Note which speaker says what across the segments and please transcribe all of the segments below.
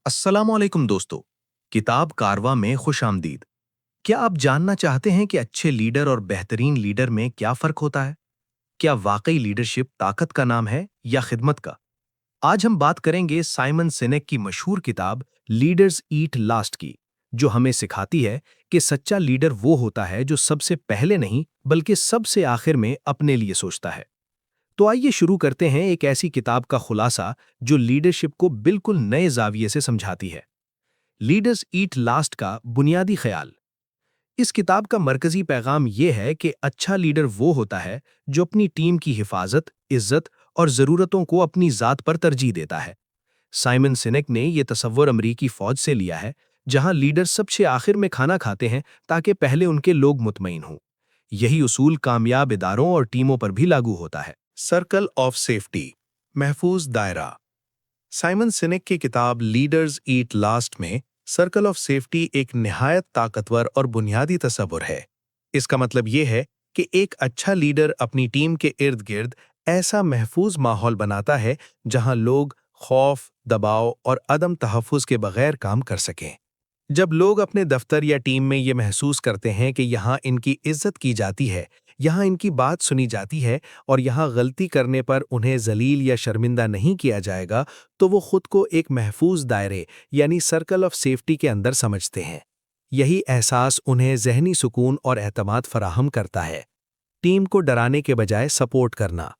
Speaker 1: अस्सलामुअलैकुम दोस्तों। किताब कारवा में खुश आमदीद। क्या आप जानना चाहते हैं कि अच्छे लीडर और बेहतरीन लीडर में क्या फर्क होता है? क्या वाकई लीडरशिप ताकत का नाम है या खिदमत का? आज हम बात करेंगे साइमन सिनेक की मशहूर किताब लीडर्स ईट लास्ट की, जो हमें सिखाती है कि सच्चा लीडर वो होता है जो सबसे पहले नहीं बल्कि सबसे आखिर में अपने लिए सोचता है। तो आइए शुरू करते हैं एक ऐसी किताब का खुलासा जो लीडरशिप को बिल्कुल नए जाविये से समझाती है। लीडर्स ईट लास्ट का बुनियादी ख्याल। इस किताब का मरकजी पैगाम यह है कि अच्छा लीडर वो होता है जो अपनी टीम की हिफाजत, इज्जत और ज़रूरतों को अपनी ज़ात पर तरजीह देता है। साइमन सिनेक ने यह तसव्वुर अमरीकी फ़ौज से लिया है, जहां लीडर सबसे आखिर में खाना खाते हैं ताकि पहले उनके लोग मुतमईन हों। यही उसूल कामयाब इदारों और टीमों पर भी लागू होता है। सर्कल ऑफ सेफ्टी, महफूज दायरा। साइमन सिनेक की किताब लीडर्स ईट लास्ट में सर्कल ऑफ सेफ्टी एक निहायत ताकतवर और बुनियादी तस्वुर है। इसका मतलब यह है कि एक अच्छा लीडर अपनी टीम के इर्द गिर्द ऐसा महफूज माहौल बनाता है जहां लोग खौफ, दबाव और अदम तहफ़्फ़ुज़ के बगैर काम कर सकें। जब लोग अपने दफ्तर या टीम में ये महसूस करते हैं कि यहाँ इनकी इज्जत की जाती है, यहाँ इनकी बात सुनी जाती है और यहाँ गलती करने पर उन्हें जलील या शर्मिंदा नहीं किया जाएगा, तो वो खुद को एक महफूज दायरे यानी सर्कल ऑफ सेफ्टी के अंदर समझते हैं। यही एहसास उन्हें ज़हनी सुकून और एतमाद फराहम करता है। टीम को डराने के बजाय सपोर्ट करना।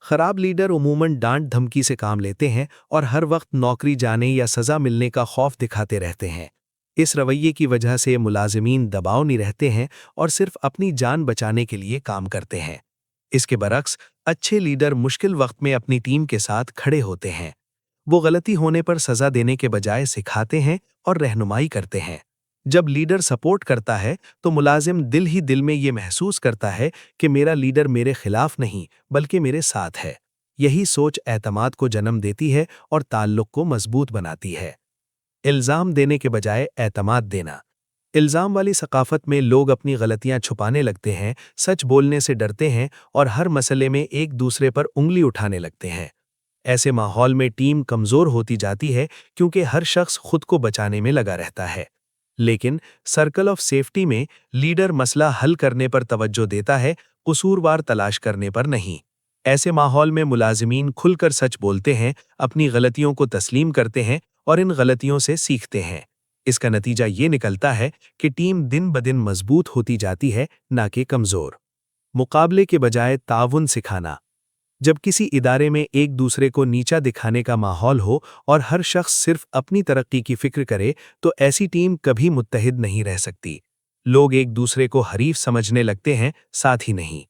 Speaker 1: खराब लीडर उमूमन डांट धमकी से काम लेते हैं और हर वक्त नौकरी जाने या सज़ा मिलने का खौफ दिखाते रहते हैं। इस रवैये की वजह से मुलाजिमीन दबाव नहीं रहते हैं और सिर्फ अपनी जान बचाने के लिए काम करते हैं। इसके बरक्स अच्छे लीडर मुश्किल वक्त में अपनी टीम के साथ खड़े होते हैं। वो गलती होने पर सज़ा देने के बजाय सिखाते हैं और रहनुमाई करते हैं। जब लीडर सपोर्ट करता है तो मुलाजिम दिल ही दिल में ये महसूस करता है कि मेरा लीडर मेरे खिलाफ नहीं बल्कि मेरे साथ है। यही सोच एतमाद को जन्म देती है और ताल्लुक को मजबूत बनाती है। इल्ज़ाम देने के बजाय एतमाद देना। इल्ज़ाम वाली सकाफ़त में लोग अपनी गलतियां छुपाने लगते हैं, सच बोलने से डरते हैं और हर मसले में एक दूसरे पर उंगली उठाने लगते हैं। ऐसे माहौल में टीम कमज़ोर होती जाती है क्योंकि हर शख्स खुद को बचाने में लगा रहता है। लेकिन सर्कल ऑफ सेफ्टी में लीडर मसला हल करने पर तवज्जो देता है, कसूरवार तलाश करने पर नहीं। ऐसे माहौल में मुलाजिमीन खुलकर सच बोलते हैं, अपनी गलतियों को तस्लीम करते हैं और इन गलतियों से सीखते हैं। इसका नतीजा ये निकलता है कि टीम दिन ब दिन मजबूत होती जाती है, ना कि कमज़ोर। मुकाबले के बजाय ताउन सिखाना। जब किसी इदारे में एक दूसरे को नीचा दिखाने का माहौल हो और हर शख्स सिर्फ अपनी तरक्की की फिक्र करे, तो ऐसी टीम कभी मुत्तहिद नहीं रह सकती। लोग एक दूसरे को हरीफ समझने लगते हैं, साथ ही नहीं।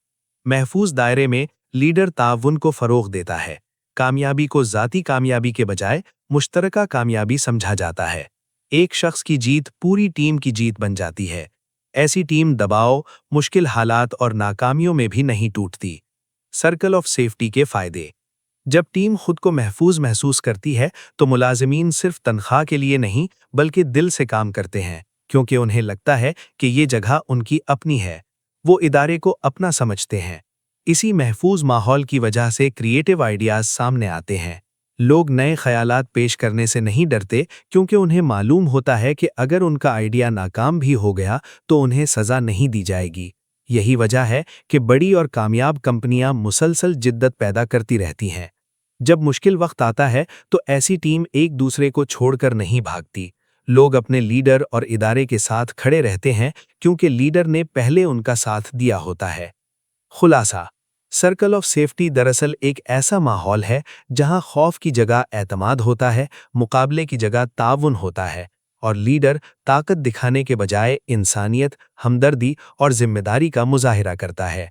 Speaker 1: महफूज दायरे में लीडर ताउन को फ़रोग़ देता है। कामयाबी को ज़ाती कामयाबी के बजाय मुश्तरका कामयाबी समझा जाता है। एक शख्स की जीत पूरी टीम की जीत बन जाती है। ऐसी टीम दबाव, मुश्किल हालात और नाकामियों में भी नहीं टूटती। सर्कल ऑफ सेफ्टी के फ़ायदे। जब टीम खुद को महफूज महसूस करती है तो मुलाजिमीन सिर्फ तनख्वाह के लिए नहीं बल्कि दिल से काम करते हैं, क्योंकि उन्हें लगता है कि ये जगह उनकी अपनी है। वो इदारे को अपना समझते हैं। इसी महफूज माहौल की वजह से क्रिएटिव आइडियाज़ सामने आते हैं। लोग नए ख्यालात पेश करने से नहीं डरते, क्योंकि उन्हें मालूम होता है कि अगर उनका आइडिया नाकाम भी हो गया तो उन्हें सज़ा नहीं दी जाएगी। यही वजह है कि बड़ी और कामयाब कंपनियां मुसलसल जिद्दत पैदा करती रहती हैं। जब मुश्किल वक्त आता है तो ऐसी टीम एक दूसरे को छोड़कर नहीं भागती। लोग अपने लीडर और इदारे के साथ खड़े रहते हैं, क्योंकि लीडर ने पहले उनका साथ दिया होता है। खुलासा। सर्कल ऑफ सेफ्टी दरअसल एक ऐसा माहौल है जहां खौफ की जगह एतमाद होता है, मुकाबले की जगह ताउन होता है और लीडर ताकत दिखाने के बजाय इंसानियत, हमदर्दी और जिम्मेदारी का मुजाहिरा करता है।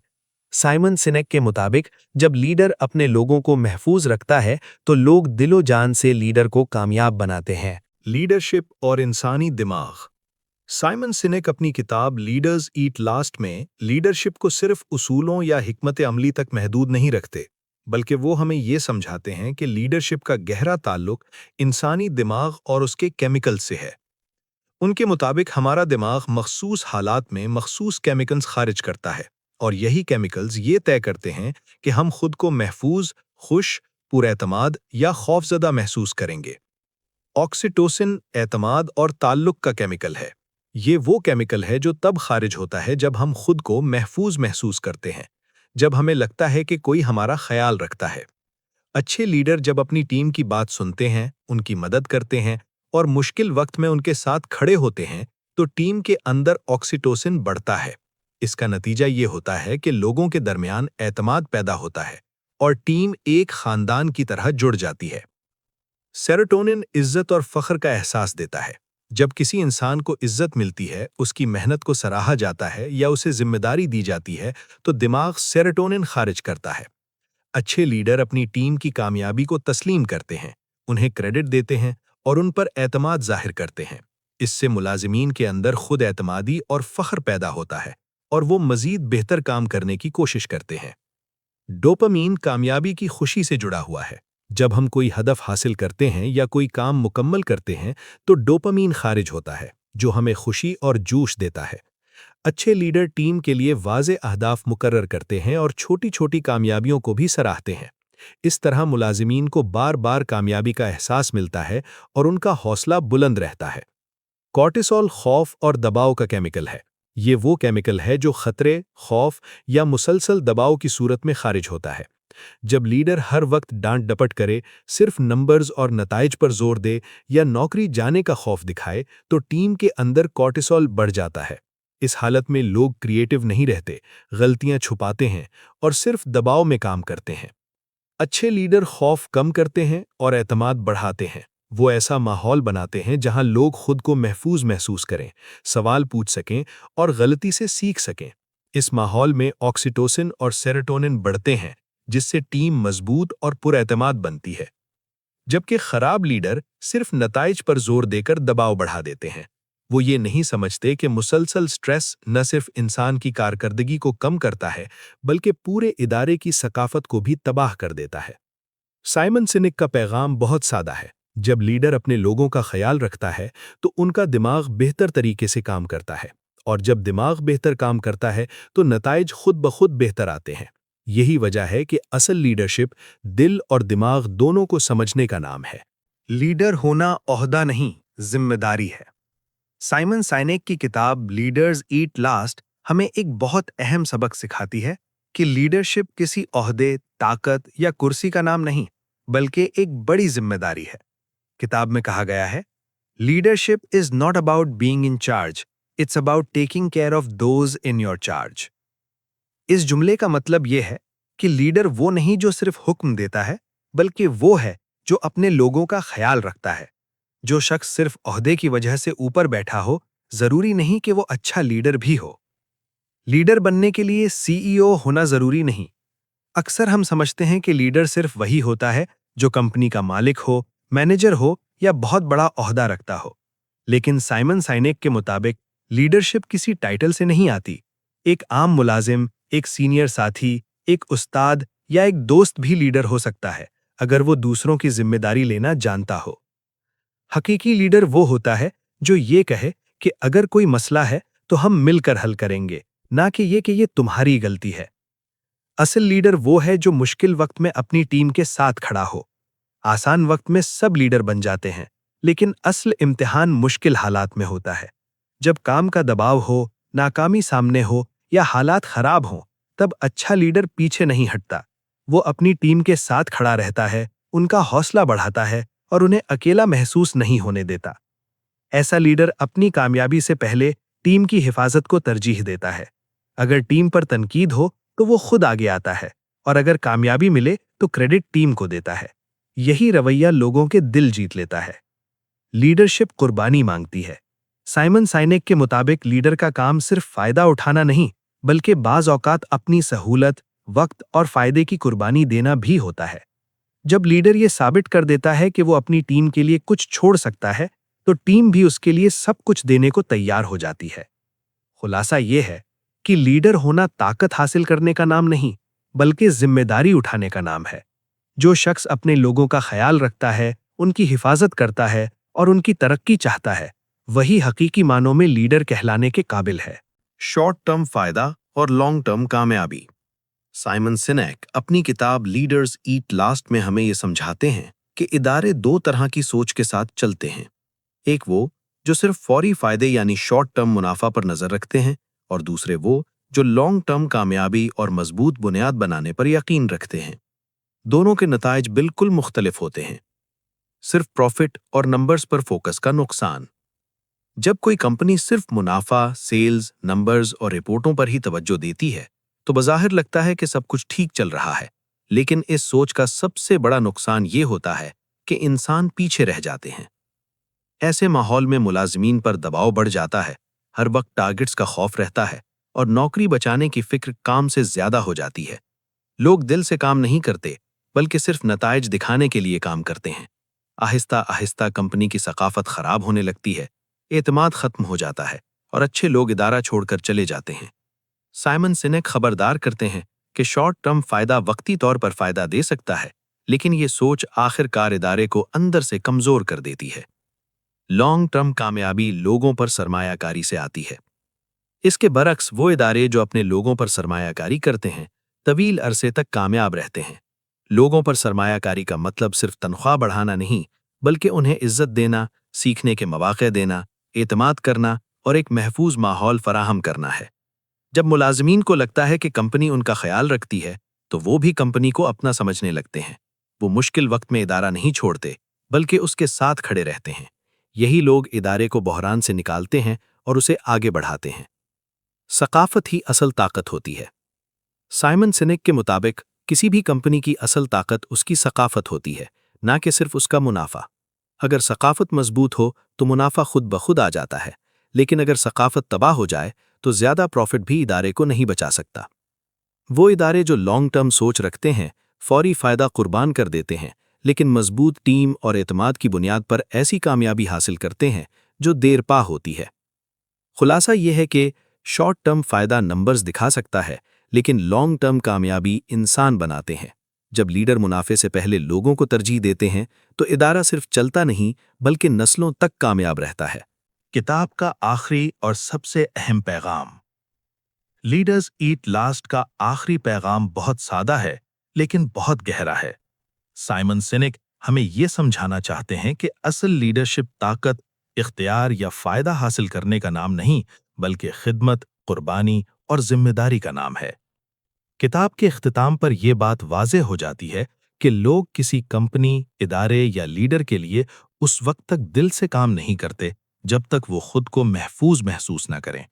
Speaker 1: साइमन सिनेक के मुताबिक जब लीडर अपने लोगों को महफूज रखता है तो लोग दिलो जान से लीडर को कामयाब बनाते हैं। लीडरशिप और इंसानी दिमाग। साइमन सिनेक अपनी किताब लीडर्स ईट लास्ट में लीडरशिप को सिर्फ उसूलों या हिकमत अमली तक महदूद नहीं रखते, बल्कि वो हमें ये समझाते हैं कि लीडरशिप का गहरा ताल्लुक इंसानी दिमाग और उसके केमिकल से है। उनके मुताबिक हमारा दिमाग मखसूस हालात में मखसूस केमिकल्स खारिज करता है और यही केमिकल्स ये तय करते हैं कि हम खुद को महफूज, खुश, पुरएतमाद या खौफजदा महसूस करेंगे।
Speaker 2: ऑक्सीटोसिन एतमाद और ताल्लुक का केमिकल है। ये वो केमिकल है जो तब खारिज होता है जब हम खुद को महफूज महसूस करते हैं, जब हमें लगता है कि कोई हमारा ख्याल रखता है। अच्छे लीडर जब अपनी टीम की बात सुनते हैं, उनकी मदद करते हैं और मुश्किल वक्त में उनके साथ खड़े होते हैं, तो टीम के अंदर ऑक्सीटोसिन बढ़ता है। इसका नतीजा ये होता है कि लोगों के दरमियान एतमाद पैदा होता है और टीम एक खानदान की तरह जुड़ जाती है। सेरोटोनिन इज्जत और फख्र का एहसास देता है। जब किसी इंसान को इज्जत मिलती है, उसकी मेहनत को सराहा जाता है या उसे जिम्मेदारी दी जाती है, तो दिमाग सेरोटोनिन खारिज करता है। अच्छे लीडर अपनी टीम की कामयाबी को तस्लीम करते हैं, उन्हें क्रेडिट देते हैं और उन पर एतमाद जाहिर करते हैं। इससे मुलाजिमीन के अंदर खुद एतमादी और फख्र पैदा होता है और वो मजीद बेहतर काम करने की कोशिश करते हैं। डोपामीन कामयाबी की खुशी से जुड़ा हुआ है। जब हम कोई हदफ हासिल करते हैं या कोई काम मुकम्मल करते हैं, तो डोपामीन खारिज होता है, जो हमें खुशी और जोश देता है। अच्छे लीडर टीम के लिए वाज़े अहदाफ मुकर्रर करते हैं और छोटी-छोटी कामयाबियों को भी सराहते हैं। इस तरह मुलाजिमीन को बार-बार कामयाबी का एहसास मिलता है और उनका हौसला बुलंद रहता है। कॉर्टिसोल खौफ और दबाव का केमिकल है। ये वो केमिकल है जो खतरे, खौफ या मुसलसल दबाव की सूरत में खारिज होता है। जब लीडर हर वक्त डांट डपट करे, सिर्फ नंबर्स और नताइज पर जोर दे या नौकरी जाने का खौफ दिखाए, तो टीम के अंदर कॉर्टिसोल बढ़ जाता है। इस हालत में लोग क्रिएटिव नहीं रहते, गलतियां छुपाते हैं और सिर्फ दबाव में काम करते हैं। अच्छे लीडर खौफ कम करते हैं और एतमाद बढ़ाते हैं। वो ऐसा माहौल बनाते हैं जहां लोग खुद को महफूज महसूस करें, सवाल पूछ सकें और गलती से सीख सकें। इस माहौल में ऑक्सीटोसिन और सेरोटोनिन बढ़ते हैं, जिससे टीम मजबूत और पुरएतमाद बनती है। जबकि खराब लीडर सिर्फ नताइज पर जोर देकर दबाव बढ़ा देते हैं। वो ये नहीं समझते कि मुसलसल स्ट्रेस न सिर्फ इंसान की कारकर्दगी को कम करता है, बल्कि पूरे इदारे की सकाफत को भी तबाह कर देता है। साइमन सिनिक का पैगाम बहुत सादा है। जब लीडर अपने लोगों का ख्याल रखता है, तो उनका दिमाग बेहतर तरीके से काम करता है, और जब दिमाग बेहतर काम करता है, तो नताइज खुद ब खुद बेहतर आते हैं। यही वजह है कि असल लीडरशिप दिल और दिमाग दोनों को समझने का नाम है।
Speaker 1: लीडर होना ओहदा नहीं, जिम्मेदारी है। साइमन साइनेक की किताब लीडर्स ईट लास्ट हमें एक बहुत अहम सबक सिखाती है कि लीडरशिप किसी ओहदे, ताकत या कुर्सी का नाम नहीं, बल्कि एक बड़ी जिम्मेदारी है। किताब में कहा गया है, leadership is not about being in charge, it's about taking care of those in your charge. इस जुमले का मतलब यह है कि लीडर वो नहीं जो सिर्फ हुक्म देता है, बल्कि वो है जो अपने लोगों का ख्याल रखता है। जो शख्स सिर्फ ओहदे की वजह से ऊपर बैठा हो, जरूरी नहीं कि वो अच्छा लीडर भी हो। लीडर बनने के लिए सीईओ होना जरूरी नहीं। अक्सर हम समझते हैं कि लीडर सिर्फ वही होता है जो कंपनी का मालिक हो, मैनेजर हो या बहुत बड़ा ओहदा रखता हो। लेकिन साइमन साइनेक के मुताबिक लीडरशिप किसी टाइटल से नहीं आती। एक आम मुलाजिम, एक सीनियर साथी, एक उस्ताद या एक दोस्त भी लीडर हो सकता है, अगर वो दूसरों की जिम्मेदारी लेना जानता हो। हकीकी लीडर वो होता है जो ये कहे कि अगर कोई मसला है तो हम मिलकर हल करेंगे, ना कि ये तुम्हारी गलती है। असल लीडर वो है जो मुश्किल वक्त में अपनी टीम के साथ खड़ा हो। आसान वक्त में सब लीडर बन जाते हैं, लेकिन असल इम्तिहान मुश्किल हालात में होता है। जब काम का दबाव हो, नाकामी सामने हो या हालात खराब हों, तब अच्छा लीडर पीछे नहीं हटता। वो अपनी टीम के साथ खड़ा रहता है, उनका हौसला बढ़ाता है और उन्हें अकेला महसूस नहीं होने देता। ऐसा लीडर अपनी कामयाबी से पहले टीम की हिफाजत को तरजीह देता है। अगर टीम पर तनकीद हो तो वो खुद आगे आता है, और अगर कामयाबी मिले तो क्रेडिट टीम को देता है। यही रवैया लोगों के दिल जीत लेता है। लीडरशिप कुर्बानी मांगती है। साइमन साइनेक के मुताबिक लीडर का काम सिर्फ फायदा उठाना नहीं, बल्कि बाज औकात अपनी सहूलत, वक्त और फायदे की कुर्बानी देना भी होता है। जब लीडर ये साबित कर देता है कि वो अपनी टीम के लिए कुछ छोड़ सकता है, तो टीम भी उसके लिए सब कुछ देने को तैयार हो जाती है। खुलासा ये है कि लीडर होना ताकत हासिल करने का नाम नहीं, बल्कि जिम्मेदारी उठाने का नाम है। जो शख्स अपने लोगों का ख्याल रखता है, उनकी हिफाजत करता है और उनकी तरक्की चाहता है, वही हकीकी मानों में लीडर कहलाने के काबिल है।
Speaker 2: शॉर्ट टर्म फायदा और लॉन्ग टर्म कामयाबी। साइमन सिनेक अपनी किताब लीडर्स ईट लास्ट में हमें ये समझाते हैं
Speaker 1: کہ ادارے دو طرح کی سوچ کے ساتھ چلتے ہیں، ایک وہ جو صرف فوری فائدے یعنی شارٹ ٹرم منافع پر نظر رکھتے ہیں، اور دوسرے وہ جو لانگ ٹرم کامیابی اور مضبوط بنیاد بنانے پر یقین رکھتے ہیں۔ دونوں کے نتائج بالکل مختلف ہوتے ہیں۔ صرف پروفٹ اور نمبرز پر فوکس کا نقصان۔ جب کوئی کمپنی صرف منافع، سیلز، نمبرز اور رپورٹوں پر ہی توجہ دیتی ہے تو بظاہر لگتا ہے کہ سب کچھ ٹھیک چل رہا ہے، لیکن اس سوچ کا سب سے بڑا نقصان یہ ہوتا ہے کہ انسان پیچھے رہ جاتے ہیں۔ ایسے ماحول میں ملازمین پر دباؤ بڑھ جاتا ہے، ہر وقت ٹارگٹس کا خوف رہتا ہے اور نوکری بچانے کی فکر کام سے زیادہ ہو جاتی ہے۔ لوگ دل سے کام نہیں کرتے بلکہ صرف نتائج دکھانے کے لیے کام کرتے ہیں۔ آہستہ آہستہ کمپنی کی ثقافت خراب ہونے لگتی ہے، اعتماد ختم ہو جاتا ہے اور اچھے لوگ ادارہ چھوڑ کر چلے جاتے ہیں۔ سائمن سینک خبردار کرتے ہیں کہ شارٹ ٹرم فائدہ وقتی طور پر فائدہ دے سکتا ہے، لیکن یہ سوچ آخر کار ادارے کو اندر سے کمزور کر دیتی ہے۔ لانگ ٹرم کامیابی لوگوں پر سرمایہ کاری سے آتی ہے۔ اس کے برعکس وہ ادارے جو اپنے لوگوں پر سرمایہ کاری کرتے ہیں طویل عرصے تک کامیاب رہتے ہیں۔ لوگوں پر سرمایہ کاری کا مطلب صرف تنخواہ بڑھانا نہیں، بلکہ انہیں عزت دینا، سیکھنے کے مواقع دینا، اعتماد کرنا اور ایک محفوظ ماحول فراہم کرنا ہے۔ جب ملازمین کو لگتا ہے کہ کمپنی ان کا خیال رکھتی ہے تو وہ بھی کمپنی کو اپنا سمجھنے لگتے ہیں۔ وہ مشکل وقت میں ادارہ نہیں چھوڑتے بلکہ اس کے ساتھ کھڑے رہتے ہیں۔ یہی لوگ ادارے کو بحران سے نکالتے ہیں اور اسے آگے بڑھاتے ہیں۔ ثقافت ہی اصل طاقت ہوتی ہے۔ سائمن سینک کے مطابق کسی بھی کمپنی کی اصل طاقت اس کی ثقافت ہوتی ہے، نہ کہ صرف اس کا منافع۔ اگر ثقافت مضبوط ہو تو منافع خود بخود آ جاتا ہے، لیکن اگر ثقافت تباہ ہو جائے تو زیادہ پروفٹ بھی ادارے کو نہیں بچا سکتا۔ وہ ادارے جو لانگ ٹرم سوچ رکھتے ہیں فوری فائدہ قربان کر دیتے ہیں، لیکن مضبوط ٹیم اور اعتماد کی بنیاد پر ایسی کامیابی حاصل کرتے ہیں جو دیر پا ہوتی ہے۔ خلاصہ یہ ہے کہ شارٹ ٹرم فائدہ نمبرز دکھا سکتا ہے، لیکن لانگ ٹرم کامیابی انسان بناتے ہیں۔ جب لیڈر منافع سے پہلے لوگوں کو ترجیح دیتے ہیں تو ادارہ صرف چلتا نہیں بلکہ نسلوں تک کامیاب رہتا ہے۔
Speaker 2: کتاب کا آخری اور سب سے اہم پیغام۔ لیڈرز ایٹ لاسٹ کا آخری پیغام بہت سادہ ہے لیکن بہت گہرا ہے۔ سائمن سینک ہمیں یہ سمجھانا چاہتے ہیں کہ اصل لیڈرشپ طاقت اختیار یا فائدہ حاصل کرنے کا نام نہیں بلکہ خدمت، قربانی اور ذمہ داری کا نام ہے۔ کتاب کے اختتام پر یہ بات واضح ہو جاتی ہے کہ لوگ کسی کمپنی، ادارے یا لیڈر کے لیے اس وقت تک دل سے کام نہیں کرتے جب تک وہ خود کو محفوظ محسوس نہ کریں۔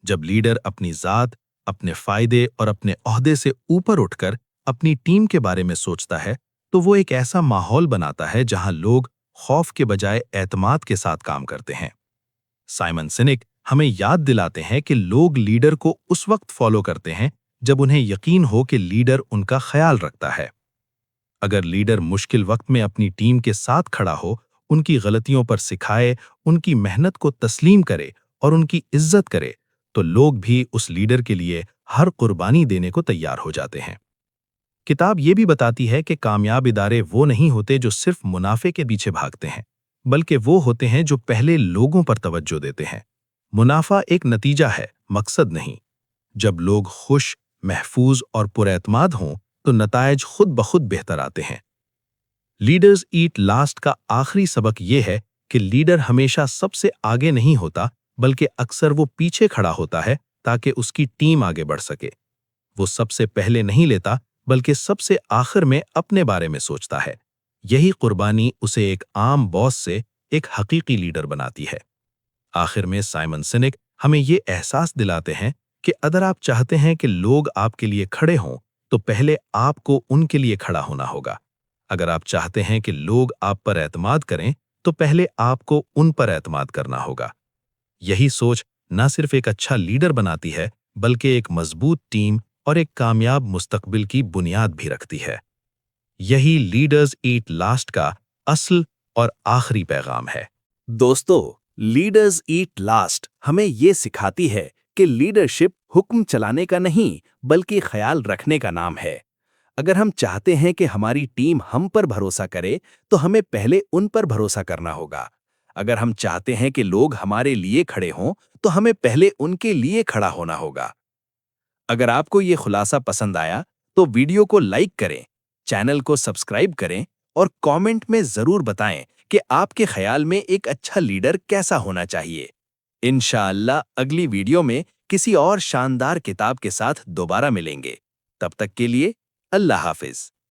Speaker 2: جب لیڈر اپنی ذات، اپنے فائدے اور اپنے عہدے سے اوپر اٹھ کر اپنی ٹیم کے بارے میں سوچتا ہے تو وہ ایک ایسا ماحول بناتا ہے جہاں لوگ خوف کے بجائے اعتماد کے ساتھ کام کرتے ہیں۔ سائمن سینک ہمیں یاد دلاتے ہیں کہ لوگ لیڈر کو اس وقت فالو کرتے ہیں جب انہیں یقین ہو کہ لیڈر ان کا خیال رکھتا ہے۔ اگر لیڈر مشکل وقت میں اپنی ٹیم کے ساتھ کھڑا ہو، ان کی غلطیوں پر سکھائے، ان کی محنت کو تسلیم کرے اور ان کی عزت کرے تو لوگ بھی اس لیڈر کے لیے ہر قربانی دینے کو تیار ہو جاتے ہیں۔ کتاب یہ بھی بتاتی ہے کہ کامیاب ادارے وہ نہیں ہوتے جو صرف منافع کے پیچھے بھاگتے ہیں، بلکہ وہ ہوتے ہیں جو پہلے لوگوں پر توجہ دیتے ہیں۔ منافع ایک نتیجہ ہے، مقصد نہیں۔ جب لوگ خوش، محفوظ اور پر اعتماد ہوں تو نتائج خود بخود بہتر آتے ہیں۔ لیڈرز ایٹ لاسٹ کا آخری سبق یہ ہے کہ لیڈر ہمیشہ سب سے آگے نہیں ہوتا بلکہ اکثر وہ پیچھے کھڑا ہوتا ہے تاکہ اس کی ٹیم آگے بڑھ سکے۔ وہ سب سے پہلے نہیں لیتا بلکہ سب سے آخر میں اپنے بارے میں سوچتا ہے۔ یہی قربانی اسے ایک عام باس سے ایک حقیقی لیڈر بناتی ہے۔ آخر میں سائمن سینک ہمیں یہ احساس دلاتے ہیں کہ اگر آپ چاہتے ہیں کہ لوگ آپ کے لیے کھڑے ہوں تو پہلے آپ کو ان کے لیے کھڑا ہونا ہوگا۔ اگر آپ چاہتے ہیں کہ لوگ آپ پر اعتماد کریں تو پہلے آپ کو ان پر اعتماد کرنا ہوگا۔ یہی سوچ نہ صرف ایک اچھا لیڈر بناتی ہے بلکہ ایک مضبوط ٹیم اور ایک کامیاب مستقبل کی بنیاد بھی رکھتی ہے۔ یہی لیڈرز ایٹ لاسٹ کا اصل اور آخری پیغام ہے۔
Speaker 3: دوستو، لیڈرز ایٹ لاسٹ ہمیں یہ سکھاتی ہے کہ لیڈرشپ حکم چلانے کا نہیں بلکہ خیال رکھنے کا نام ہے۔ اگر ہم چاہتے ہیں کہ ہماری ٹیم ہم پر بھروسہ کرے تو ہمیں پہلے ان پر بھروسہ کرنا ہوگا۔ اگر ہم چاہتے ہیں کہ لوگ ہمارے لیے کھڑے ہوں تو ہمیں پہلے ان کے لیے کھڑا ہونا ہوگا۔ اگر آپ کو یہ خلاصہ پسند آیا تو ویڈیو کو لائک کریں، چینل کو سبسکرائب کریں اور کامنٹ میں ضرور بتائیں کہ آپ کے خیال میں ایک اچھا لیڈر کیسا ہونا چاہیے۔ انشاءاللہ اگلی ویڈیو میں کسی اور شاندار کتاب کے ساتھ دوبارہ ملیں گے۔ تب تک کے لیے اللہ حافظ۔